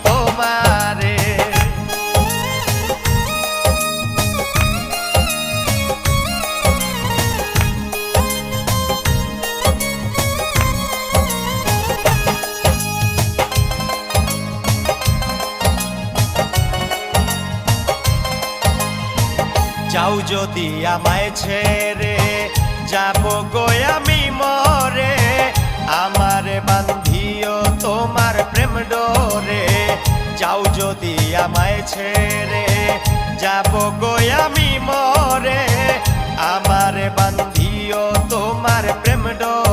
তোমারে। যাও যদি আমায় ছেড়ে যাব গো আমি মরে, আমারে বান্ধিও তোমার প্রেম ডোরে। যাও যদি আমায় ছেড়ে যাব গো আমি মরে, আমারে বান্ধিও তোমার প্রেম ডোরে।